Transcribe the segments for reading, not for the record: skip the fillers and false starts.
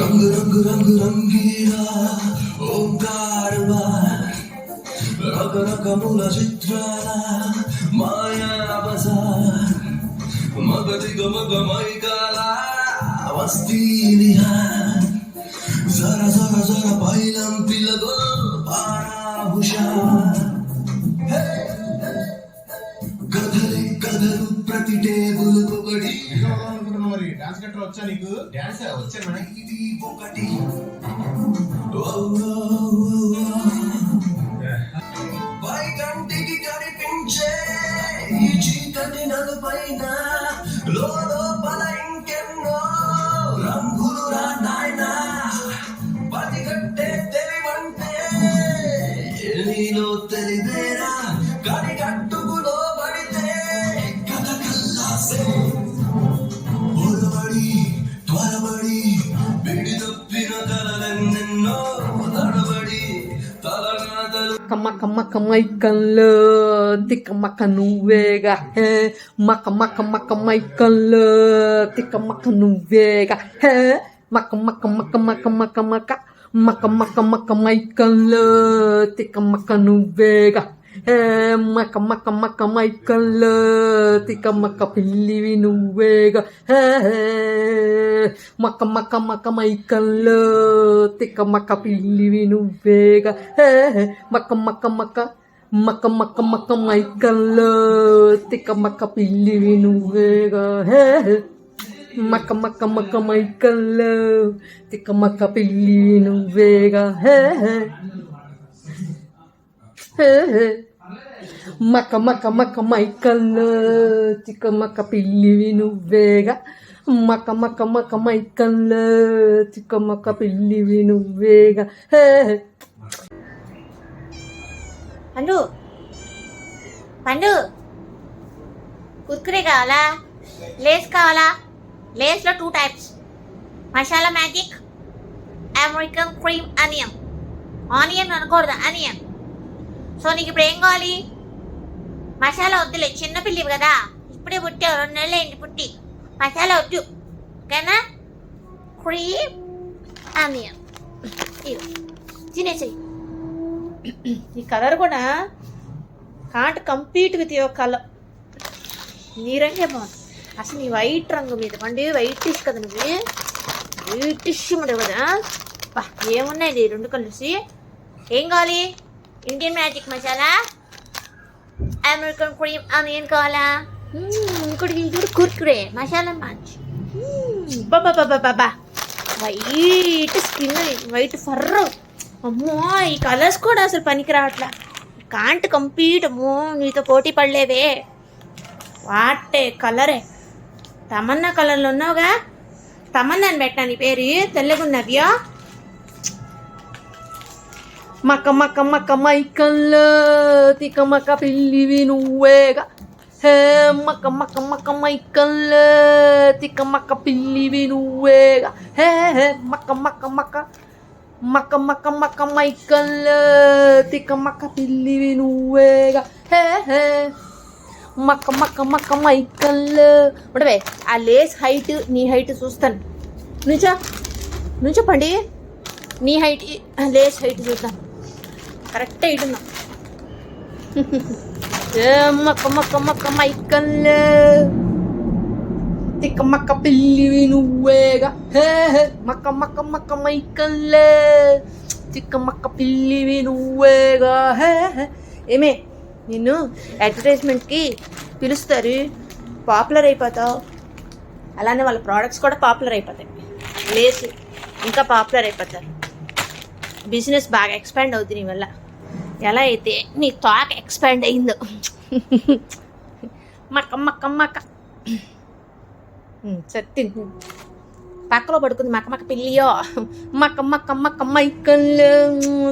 रंग रंग रंग रंगीला ओंकारवा రకరకముల చిత్రాల మాయా బజార్ మగది గమగ మైకాల వస్తీనిహా జర జర జర పైలం పిలగో పారాభుషా కథలి కథలు ప్రతి టేబుల్ ఒకటి మరి డాన్స్ గట్రా వచ్చా నీకు? డాన్స్ వచ్చా మేడం? ఇది ఒకటి బయటంటికి కనిపించే ఈ చీకటి నలుపైన లోపల ఇంకెన్నో రంగులు రా నాయనా పదిగట్టే తెలివంటే నీలో తెలివేరా కనికట్టుకులో పడితే కథ కల్లాసే పొరబడి త్వరబడి బిడి తప్పిన కలలెన్నెన్నో తడబడి తలనాదలు maka maka Michael tika maka nuvega maka maka maka Michael tika maka nuvega maka maka maka maka maka maka maka maka maka Michael tika maka nuvega maka maka maka Michael tika maka pilih nuvega maka maka maka Michael tika maka pilih nuvega maka maka maka maka maka maka Michael tika maka pilih nuvega maka maka maka Michael tika maka pilih nuvega maka maka maka Michael tika maka pilih nuvega maka maka maka Michael tika maka pilih nuvega పండు పండు కుర్కురే కావాలా? Lay's కావాలా? లేస్లో 2 types, masala magic, American cream onion. Onion అనకూడదు, onion. So నీకు ఇప్పుడు ఏం కావాలి? మసాలా వద్దులే, చిన్నపిల్లివి కదా, ఇప్పుడే పుట్టావు, 2 నెలలు అయింది పుట్టి. మసాలా వద్దు, ఓకేనా? క్రీమ్ ఆనియన్ తినేసేయి. ఈ కలర్ కూడా can't compete with your colour. నీ రంగే బాగుంది అసలు. నీ వైట్ రంగు మీద పండి, వైటిష్ కదా, నువ్వు వైటిష్ ఉండవు కదా. బా ఏమున్నాయి 2 కలిసి. ఏం కావాలి? Indian magic masala, American cream onion కావాలా? ఇంకోటి కుర్కురే మసాలా మ్యాచ్. బాబా బాబా బాబా వైట్ స్కిన్, వైట్ ఫర్రు. అమ్మో ఈ కలర్స్ కూడా అసలు పనికి రావట్లా. Can't compete. అమ్మో నీతో పోటీ పడలేవే. వాటే కలరే. తమన్నా కలర్లో ఉన్నావుగా, తమన్నాని పెట్టా నీ పేరు. తెల్లగున్నవ్యా. మక్క మక్క మక్క Michael tika maka pilih nuvega maka maka maka Michael tika maka pilih nuvega maka maka maka maka maka maka Michael tika maka pilih nuvega maka maka maka Michael. ఉండవే ఆ లేస్ హైట్, నీ హైట్ చూస్తాను. నుంచో పండి. నీ height, Lay's height చూద్దాం. Correct height ఉన్నా. మక్క మక్క మక్క Michael tika maka pilih nuvega maka maka maka Michael tika maka pilih nuvega. ఏమే నిన్ను అడ్వర్టైజ్మెంట్కి పిలుస్తారు, పాపులర్ అయిపోతావు. అలానే వాళ్ళ ప్రోడక్ట్స్ కూడా పాపులర్ అయిపోతాయి. లేస్ ఇంకా పాపులర్ అయిపోతారు. బిజినెస్ బాగా ఎక్స్పాండ్ అవుతుంది నీ వల్ల. ఎలా అయితే నీ తోక ఎక్స్పాండ్ అయిందో. మక్క మక్క మక్క సత్తి పక్కలో పడుకుంది. మక్క మక్క పిల్లియో. మక్క మక్క మక్క Michael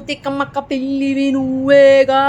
tika maka pilih nuvega